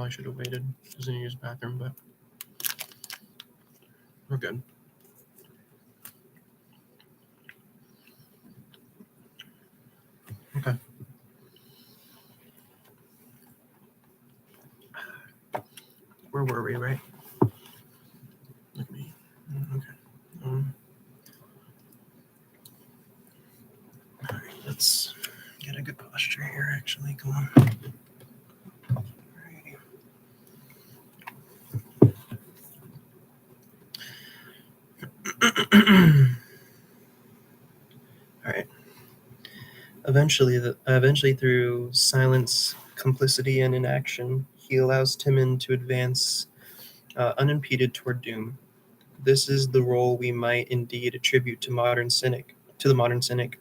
probably should have waited. I was going to use the bathroom, but we're good. Okay. Where were we, right? Look at me. Okay. All right, let's get a good posture here, actually. Come on. Alrighty. All right. Eventually, through silence, complicity, and inaction, he allows Timon to advance unimpeded toward doom. This is the role we might indeed attribute to the modern cynic,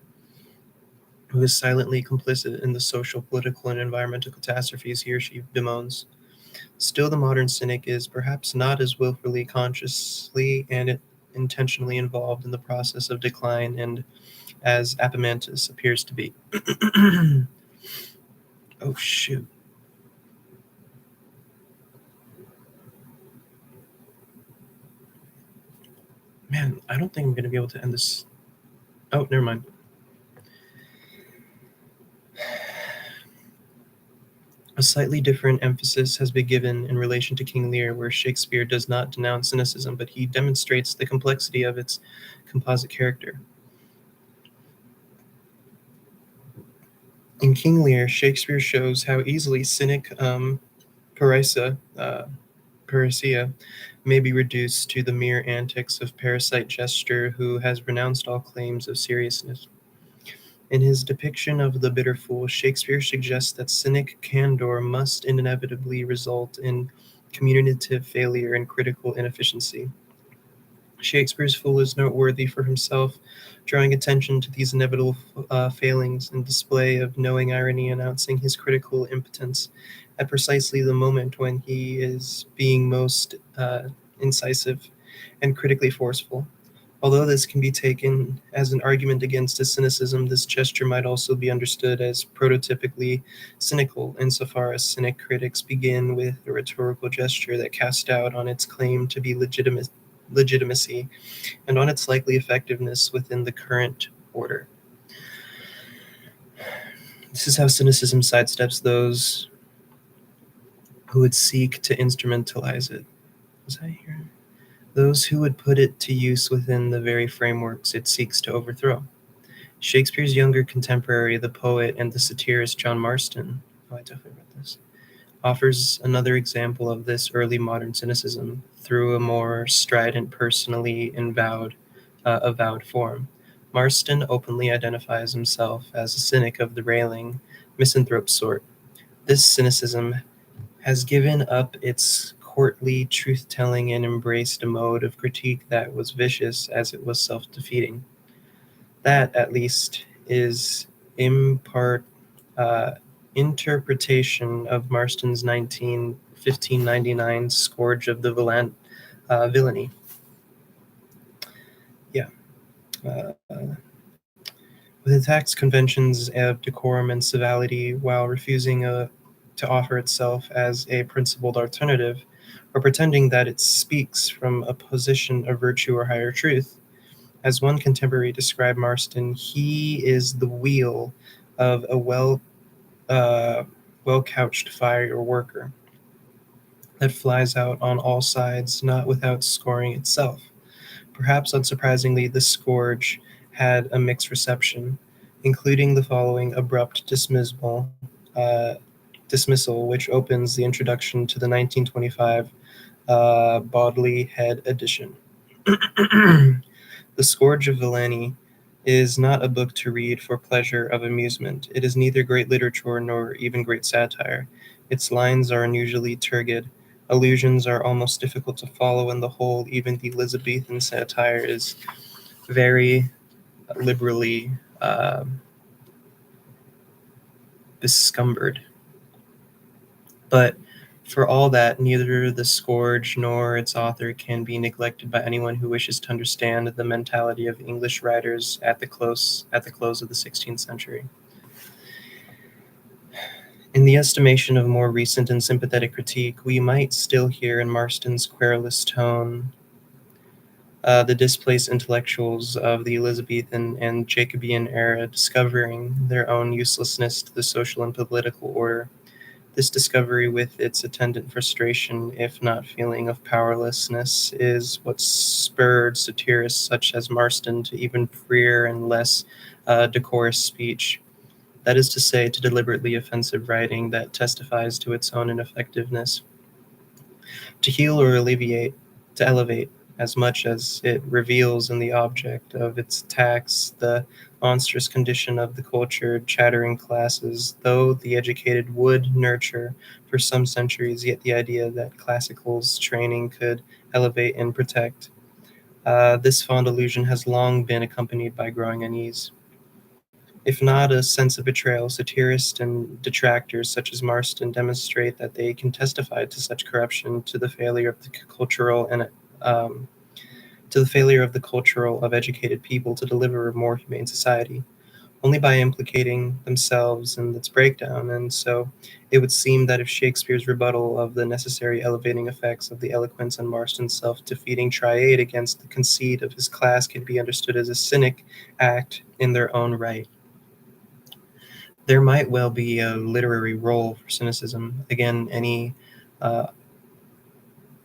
who is silently complicit in the social, political, and environmental catastrophes he or she bemoans. Still, the modern cynic is perhaps not as willfully, consciously, and intentionally involved in the process of decline and as Epaminondas appears to be. Oh, shoot. Man, I don't think I'm going to be able to end this. Oh, never mind. A slightly different emphasis has been given in relation to King Lear, where Shakespeare does not denounce cynicism, but he demonstrates the complexity of its composite character. In King Lear, Shakespeare shows how easily cynic parousia may be reduced to the mere antics of parasite gesture who has renounced all claims of seriousness. In his depiction of the bitter fool, Shakespeare suggests that cynic candor must inevitably result in communicative failure and critical inefficiency. Shakespeare's fool is noteworthy for himself, drawing attention to these inevitable failings and display of knowing irony, announcing his critical impotence at precisely the moment when he is being most incisive and critically forceful. Although this can be taken as an argument against his cynicism, this gesture might also be understood as prototypically cynical, insofar as cynic critics begin with a rhetorical gesture that casts doubt on its claim to be legitimacy and on its likely effectiveness within the current order. This is how cynicism sidesteps those who would seek to instrumentalize it. Was I here? Those who would put it to use within the very frameworks it seeks to overthrow. Shakespeare's younger contemporary, the poet and the satirist John Marston, I definitely read this, offers another example of this early modern cynicism through a more strident, personally avowed form. Marston openly identifies himself as a cynic of the railing, misanthrope sort. This cynicism has given up its courtly truth-telling and embraced a mode of critique that was vicious as it was self-defeating. That, at least, is interpretation of Marston's 1599 Scourge of the Villainy. Yeah. With its tax conventions of decorum and civility, while refusing to offer itself as a principled alternative, or pretending that it speaks from a position of virtue or higher truth. As one contemporary described Marston, he is the wheel of a well-couched fire worker that flies out on all sides, not without scoring itself. Perhaps unsurprisingly, this scourge had a mixed reception, including the following abrupt dismissal, which opens the introduction to the 1925 Bodley Head edition. The Scourge of Villainy is not a book to read for pleasure of amusement. It is neither great literature nor even great satire. Its lines are unusually turgid. Allusions are almost difficult to follow, and the whole, even the Elizabethan satire, is very liberally bescumbered. But for all that, neither the Scourge nor its author can be neglected by anyone who wishes to understand the mentality of English writers at the close of the 16th century. In the estimation of more recent and sympathetic critique, we might still hear in Marston's querulous tone the displaced intellectuals of the Elizabethan and Jacobean era discovering their own uselessness to the social and political order. This discovery, with its attendant frustration, if not feeling of powerlessness, is what spurred satirists such as Marston to even freer and less decorous speech. That is to say, to deliberately offensive writing that testifies to its own ineffectiveness. To heal or alleviate, to elevate, as much as it reveals in the object of its attacks the monstrous condition of the cultured, chattering classes, though the educated would nurture for some centuries yet the idea that classical's training could elevate and protect. This fond illusion has long been accompanied by growing unease. If not a sense of betrayal, satirists and detractors such as Marston demonstrate that they can testify to such corruption, to the failure of the cultural and um, to the failure of the cultural of educated people to deliver a more humane society, only by implicating themselves in its breakdown. And so it would seem that if Shakespeare's rebuttal of the necessary elevating effects of the eloquence and Marston's self-defeating triad against the conceit of his class can be understood as a cynic act in their own right, there might well be a literary role for cynicism. Again, any uh,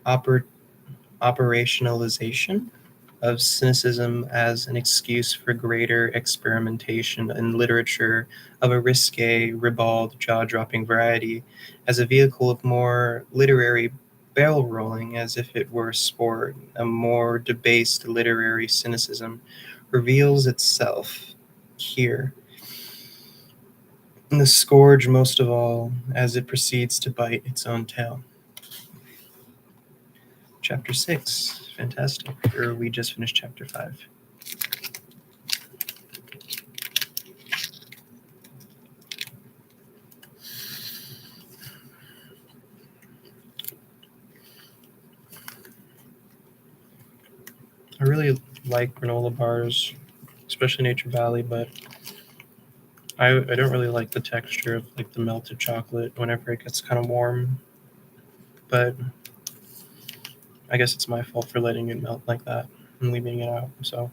oper- operationalization of cynicism as an excuse for greater experimentation in literature of a risque, ribald, jaw-dropping variety, as a vehicle of more literary barrel rolling, as if it were sport, a more debased literary cynicism, reveals itself here. And the scourge most of all as it proceeds to bite its own tail. Chapter 6, fantastic. Or we just finished chapter 5. I really like granola bars, especially Nature Valley, but I don't really like the texture of like the melted chocolate whenever it gets kind of warm. But I guess it's my fault for letting it melt like that and leaving it out. So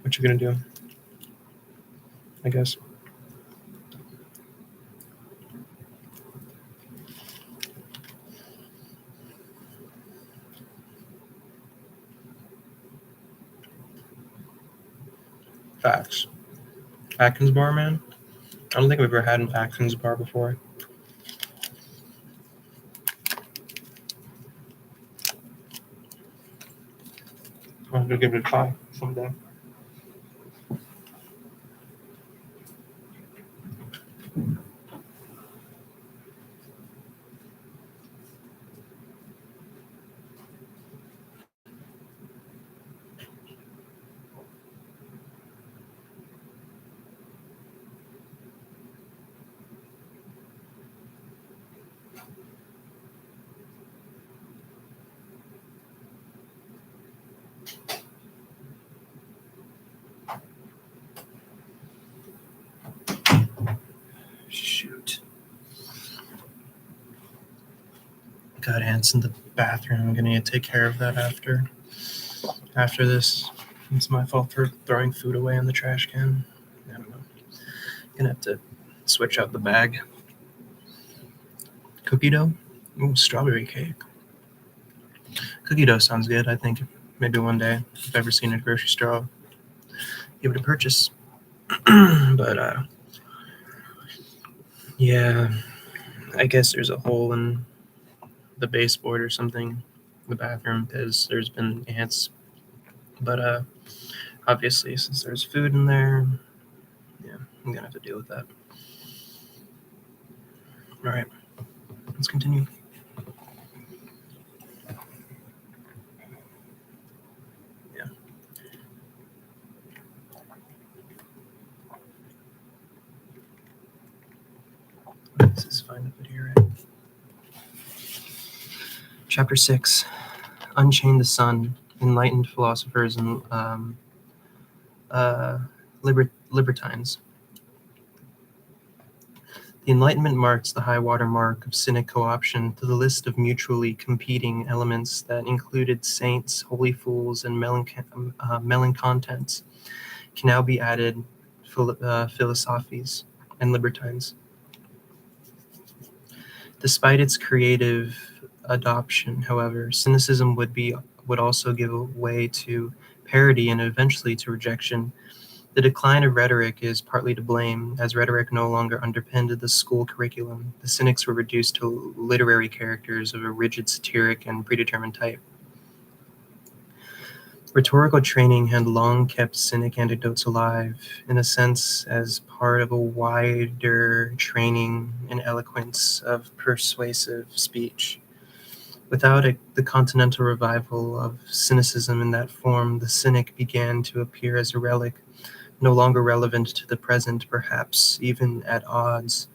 what you gonna do? I guess. Facts. Atkins bar, man. I don't think I've ever had an Atkins bar before. I'll have to give it a try someday. Shoot. Got ants in the bathroom. I'm gonna need to take care of that after this. It's my fault for throwing food away in the trash can. I don't know. Gonna have to switch out the bag. Cookie dough? Ooh, strawberry cake. Cookie dough sounds good. I think maybe one day, if I've ever seen a grocery store, I'll give it a purchase. But yeah, I guess there's a hole in the baseboard or something in the bathroom because there's been ants. But obviously, since there's food in there, yeah, I'm gonna have to deal with that. All right, let's continue. Yeah. This is fine to put here, right? Chapter 6, Unchain the Sun, Enlightened Philosophers and Libertines. The Enlightenment marks the high water mark of Cynic co-option to the list of mutually competing elements that included saints, holy fools, and melancontents can now be added philosophies and libertines. Despite its creative adoption, however, cynicism would also give way to parody and eventually to rejection. The decline of rhetoric is partly to blame, as rhetoric no longer underpinned the school curriculum. The cynics were reduced to literary characters of a rigid satiric and predetermined type. Rhetorical training had long kept cynic anecdotes alive, in a sense as part of a wider training in eloquence of persuasive speech. Without the continental revival of cynicism in that form, the cynic began to appear as a relic, no longer relevant to the present, perhaps even at odds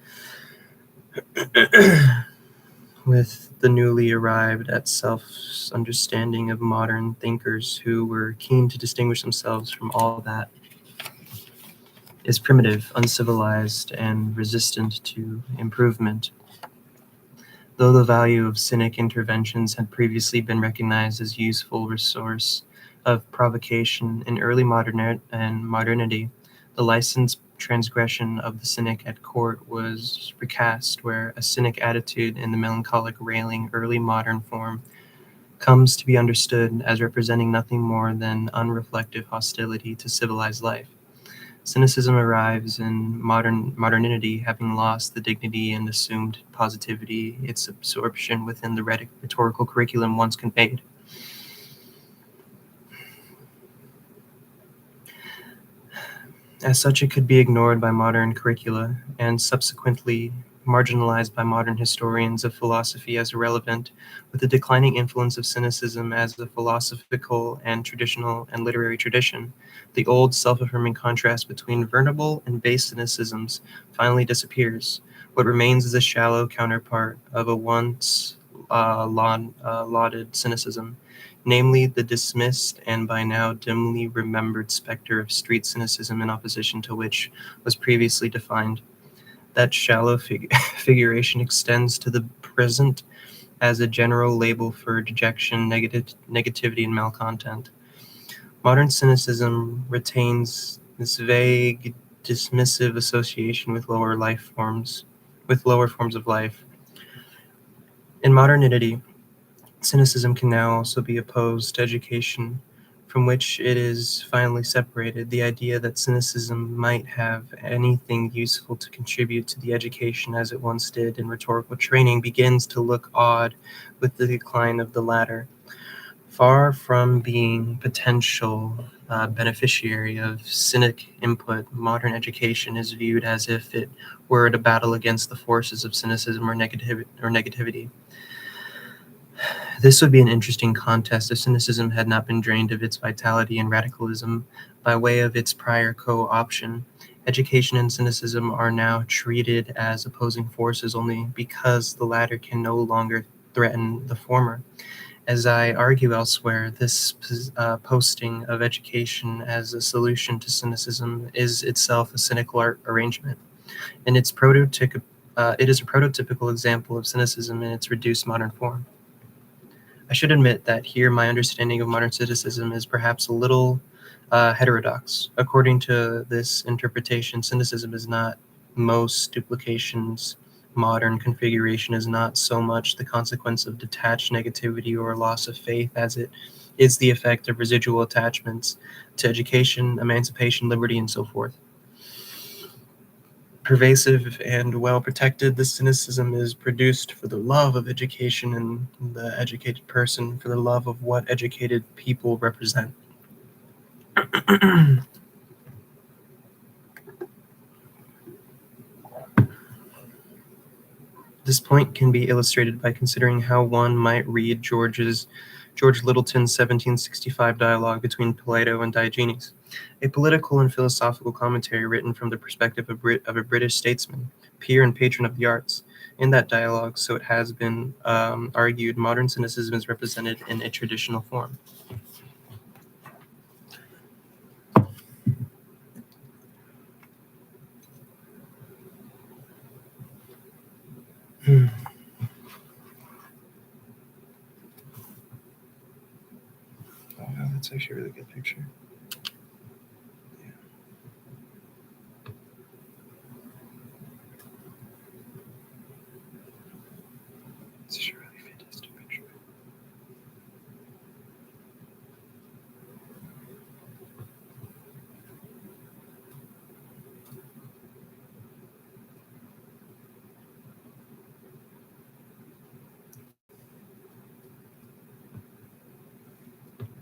with the newly arrived at self-understanding of modern thinkers who were keen to distinguish themselves from all that is primitive, uncivilized, and resistant to improvement. Though the value of cynic interventions had previously been recognized as useful resource of provocation in early modernity, the licensed transgression of the cynic at court was recast, where a cynic attitude in the melancholic railing early modern form comes to be understood as representing nothing more than unreflective hostility to civilized life. Cynicism arrives in modernity, having lost the dignity and assumed positivity its absorption within the rhetorical curriculum once conveyed. As such, it could be ignored by modern curricula and subsequently marginalized by modern historians of philosophy as irrelevant, with the declining influence of cynicism as a philosophical and traditional and literary tradition. The old self-affirming contrast between venerable and base cynicisms finally disappears. What remains is a shallow counterpart of a once lauded cynicism, namely the dismissed and by now dimly remembered specter of street cynicism, in opposition to which was previously defined. That shallow figuration extends to the present as a general label for dejection, negativity, and malcontent. Modern cynicism retains this vague, dismissive association with lower forms of life. In modernity, cynicism can now also be opposed to education, from which it is finally separated. The idea that cynicism might have anything useful to contribute to the education as it once did in rhetorical training begins to look odd with the decline of the latter. Far from being potential beneficiary of cynic input, modern education is viewed as if it were at a battle against the forces of cynicism or negativity. This would be an interesting contest if cynicism had not been drained of its vitality and radicalism by way of its prior co-option. Education and cynicism are now treated as opposing forces only because the latter can no longer threaten the former. As I argue elsewhere, this posting of education as a solution to cynicism is itself a cynical arrangement. And it is a prototypical example of cynicism in its reduced modern form. I should admit that here my understanding of modern cynicism is perhaps a little heterodox. According to this interpretation, cynicism is not most duplications. Modern configuration is not so much the consequence of detached negativity or loss of faith as it is the effect of residual attachments to education, emancipation, liberty, and so forth. Pervasive and well protected, this cynicism is produced for the love of education and the educated person, for the love of what educated people represent. This point can be illustrated by considering how one might read George Littleton's 1765 dialogue between Plato and Diogenes, a political and philosophical commentary written from the perspective of a British statesman, peer and patron of the arts. In that dialogue, so it has been argued, modern cynicism is represented in a traditional form. wow, that's actually a really good picture. Yeah. It's just a really fantastic picture.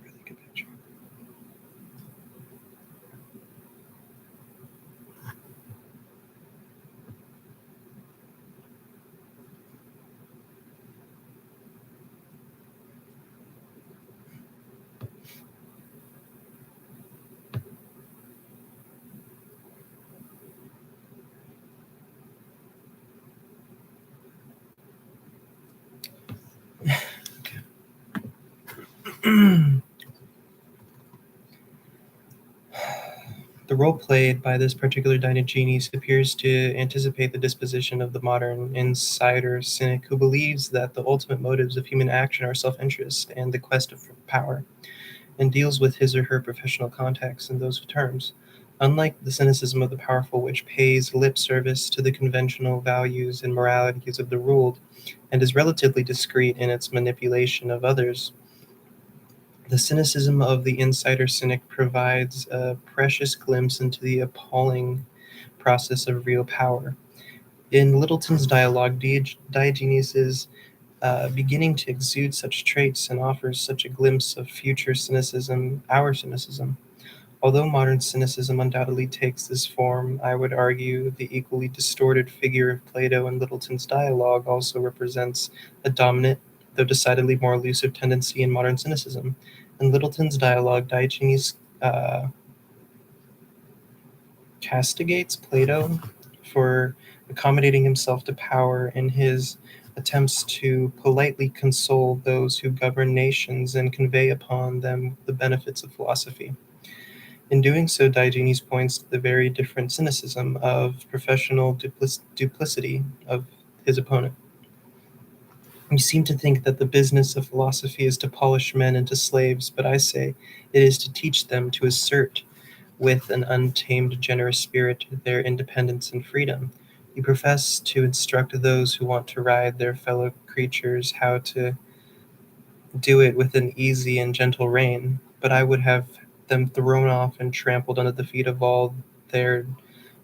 Really good picture. The role played by this particular Diogenes appears to anticipate the disposition of the modern insider cynic who believes that the ultimate motives of human action are self interest and the quest of power, and deals with his or her professional contacts in those terms. Unlike the cynicism of the powerful, which pays lip service to the conventional values and moralities of the ruled and is relatively discreet in its manipulation of others, the cynicism of the insider cynic provides a precious glimpse into the appalling process of real power. In Littleton's dialogue, Diogenes is beginning to exude such traits and offers such a glimpse of future cynicism, our cynicism. Although modern cynicism undoubtedly takes this form, I would argue the equally distorted figure of Plato in Littleton's dialogue also represents a dominant, though decidedly more elusive tendency in modern cynicism. In Littleton's dialogue, Diogenes castigates Plato for accommodating himself to power in his attempts to politely console those who govern nations and convey upon them the benefits of philosophy. In doing so, Diogenes points to the very different cynicism of professional duplicity of his opponent. You seem to think that the business of philosophy is to polish men into slaves, but I say it is to teach them to assert with an untamed, generous spirit their independence and freedom. You profess to instruct those who want to ride their fellow creatures how to do it with an easy and gentle rein, but I would have them thrown off and trampled under the feet of all their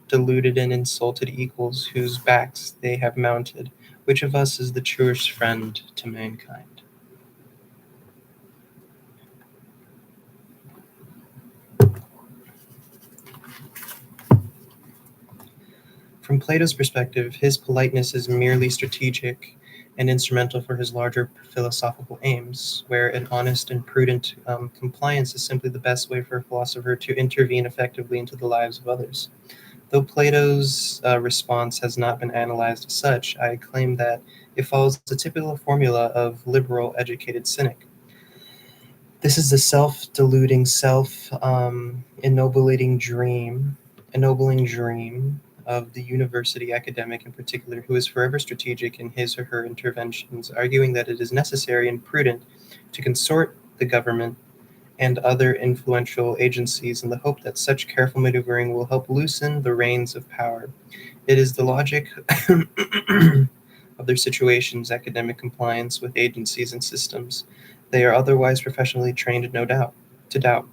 deluded and insulted equals whose backs they have mounted. Which of us is the truest friend to mankind? From Plato's perspective, his politeness is merely strategic and instrumental for his larger philosophical aims, where an honest and prudent compliance is simply the best way for a philosopher to intervene effectively into the lives of others. Though Plato's response has not been analyzed as such, I claim that it follows the typical formula of liberal educated cynic. This is the self-deluding, ennobling dream of the university academic in particular, who is forever strategic in his or her interventions, arguing that it is necessary and prudent to consort the government and other influential agencies in the hope that such careful maneuvering will help loosen the reins of power. It is the logic of their situations, academic compliance with agencies and systems they are otherwise professionally trained, no doubt, to doubt.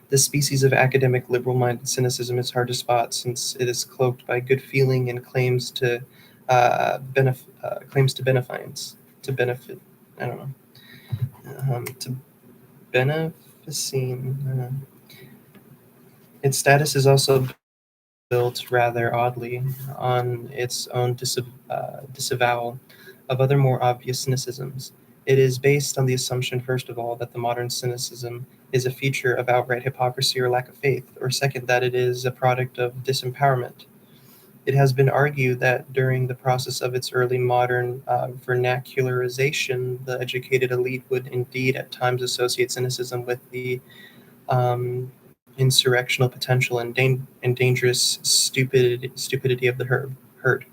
This species of academic liberal-minded cynicism is hard to spot, since it is cloaked by good feeling and claims to beneficence, to benefit. I don't know, to beneficine. Its status is also built rather oddly on its own disavowal of other more obvious cynicisms. It is based on the assumption, first of all, that the modern cynicism is a feature of outright hypocrisy or lack of faith, or second, that it is a product of disempowerment. It has been argued that during the process of its early modern vernacularization, the educated elite would indeed at times associate cynicism with the insurrectional potential and dangerous stupidity of the herd.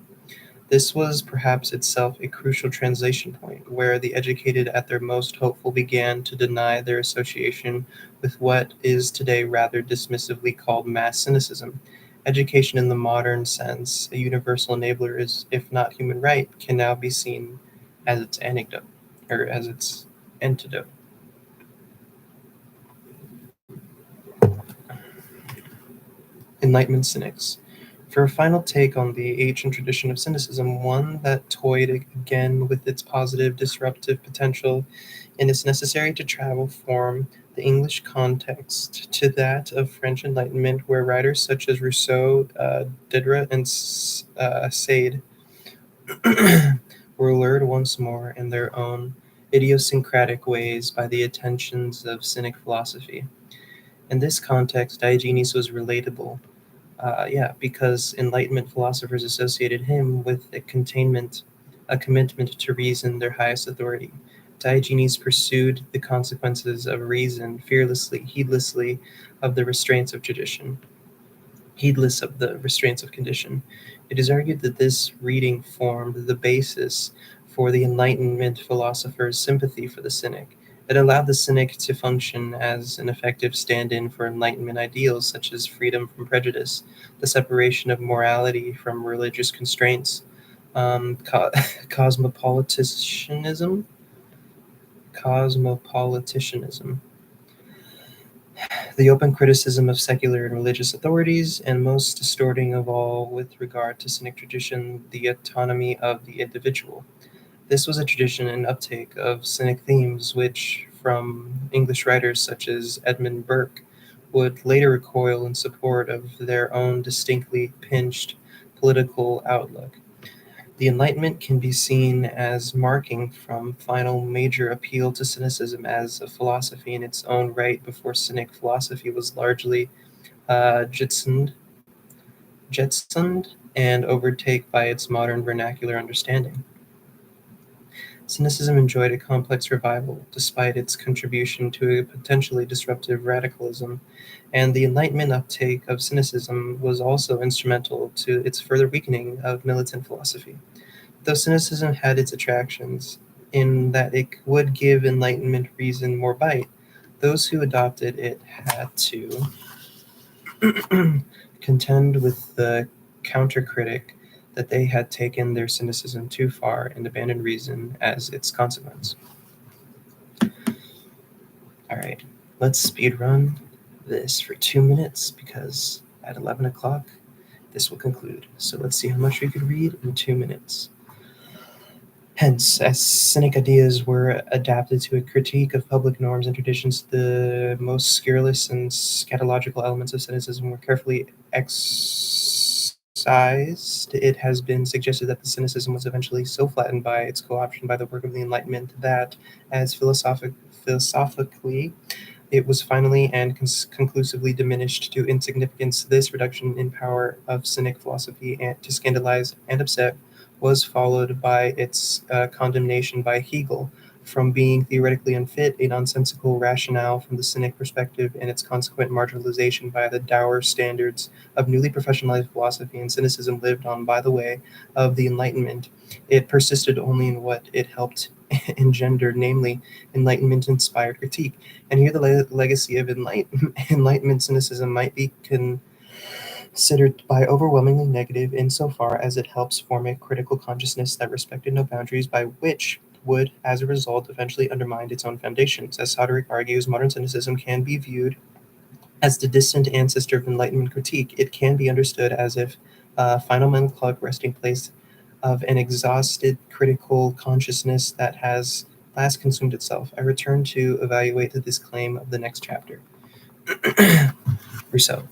This was perhaps itself a crucial translation point, where the educated at their most hopeful began to deny their association with what is today rather dismissively called mass cynicism. Education in the modern sense, a universal enabler is, if not human right, can now be seen as its anecdote, or as its antidote. Enlightenment cynics. For a final take on the ancient tradition of cynicism, one that toyed again with its positive disruptive potential, and is necessary to travel from the English context to that of French Enlightenment, where writers such as Rousseau, Diderot, and Sade were lured once more in their own idiosyncratic ways by the attentions of cynic philosophy. In this context, Diogenes was relatable, because Enlightenment philosophers associated him with a commitment to reason, their highest authority. Diogenes pursued the consequences of reason fearlessly, of the restraints of tradition, heedless of the restraints of condition. It is argued that this reading formed the basis for the Enlightenment philosopher's sympathy for the Cynic. It allowed the Cynic to function as an effective stand in for Enlightenment ideals such as freedom from prejudice, the separation of morality from religious constraints, cosmopolitanism, cosmopolitanism, the open criticism of secular and religious authorities, and most distorting of all with regard to Cynic tradition, the autonomy of the individual. This was a tradition and uptake of Cynic themes which, from English writers such as Edmund Burke, would later recoil in support of their own distinctly pinched political outlook. The Enlightenment can be seen as marking from final major appeal to cynicism as a philosophy in its own right before Cynic philosophy was largely jetsoned and overtaken by its modern vernacular understanding. Cynicism enjoyed a complex revival despite its contribution to a potentially disruptive radicalism, and the Enlightenment uptake of cynicism was also instrumental to its further weakening of militant philosophy. Though cynicism had its attractions, in that it would give Enlightenment reason more bite, those who adopted it had to contend with the counter-critic that they had taken their cynicism too far and abandoned reason as its consequence. All right, let's speed run this for 2 minutes because at 11 o'clock this will conclude. So let's see how much we could read in 2 minutes. Hence, as Cynic ideas were adapted to a critique of public norms and traditions, the most scurrilous and scatological elements of Cynicism were carefully excised. It has been suggested that the Cynicism was eventually so flattened by its co-option by the work of the Enlightenment that, as philosophically it was finally and conclusively diminished to insignificance. This reduction in power of Cynic philosophy to scandalize and upset was followed by its condemnation by Hegel from being theoretically unfit, a nonsensical rationale from the Cynic perspective, and its consequent marginalization by the dour standards of newly professionalized philosophy. And Cynicism lived on by the way of the Enlightenment. It persisted only in what it helped engender, namely Enlightenment-inspired critique. And here the legacy of Enlightenment cynicism might be considered by overwhelmingly negative insofar as it helps form a critical consciousness that respected no boundaries, by which would, as a result, eventually undermine its own foundations. As Saderick argues, modern cynicism can be viewed as the distant ancestor of Enlightenment critique. It can be understood as if final mental clock resting place of an exhausted critical consciousness that has last consumed itself. I return to evaluate this claim of the next chapter. Rousseau.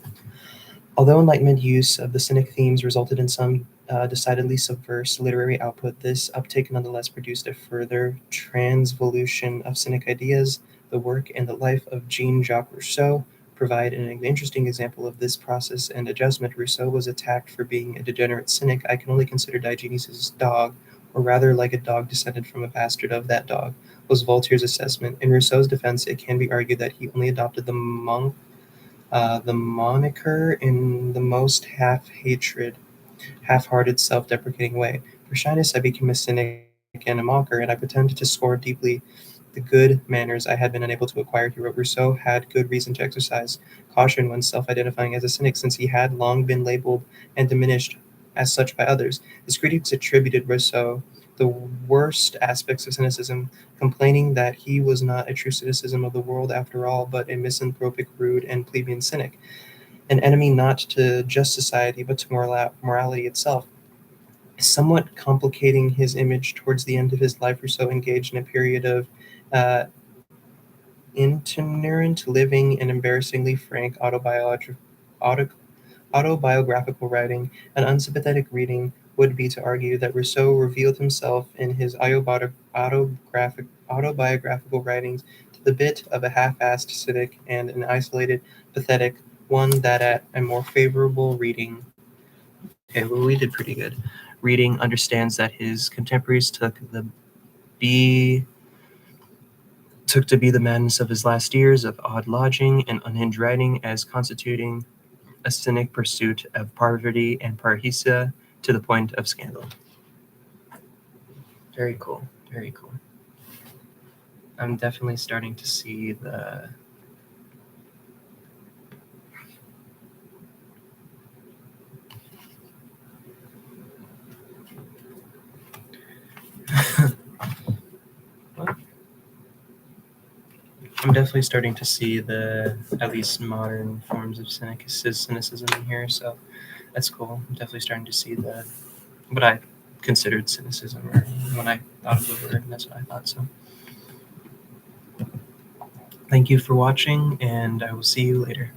Although Enlightenment use of the Cynic themes resulted in some decidedly subversive literary output, this uptake nonetheless produced a further transvolution of Cynic ideas. The work and the life of Jean-Jacques Rousseau provide an interesting example of this process and adjustment. Rousseau was attacked for being a degenerate cynic. I can only consider Diogenes' dog, or rather like a dog descended from a bastard of that dog, was Voltaire's assessment. In Rousseau's defense, it can be argued that he only adopted the moniker in the most half-hearted, self-deprecating way. For shyness, I became a cynic and a mocker, and I pretended to scorn deeply the good manners I had been unable to acquire, he wrote. Rousseau had good reason to exercise caution when self identifying as a cynic, since he had long been labeled and diminished as such by others. His critics attributed Rousseau the worst aspects of cynicism, complaining that he was not a true cynicism of the world after all, but a misanthropic, rude, and plebeian cynic, an enemy not to just society, but to morality itself. Somewhat complicating his image towards the end of his life, Rousseau engaged in a period of uh, itinerant living and embarrassingly frank auto- autobiographical writing. An unsympathetic reading would be to argue that Rousseau revealed himself in his autobiographical writings to the bit of a half-assed cynic and an isolated, pathetic one that at a more favorable reading, okay, well, we did pretty good. Reading understands that his contemporaries be took to be the madness of his last years of odd lodging and unhinged writing as constituting a cynic pursuit of poverty and parrhesia to the point of scandal. Very cool. Very cool. I'm definitely starting to see the what? I'm definitely starting to see the at least modern forms of cynicism in here, so that's cool. I'm definitely starting to see the what I considered cynicism, or when I thought of the word, and that's what I thought. So, thank you for watching, and I will see you later.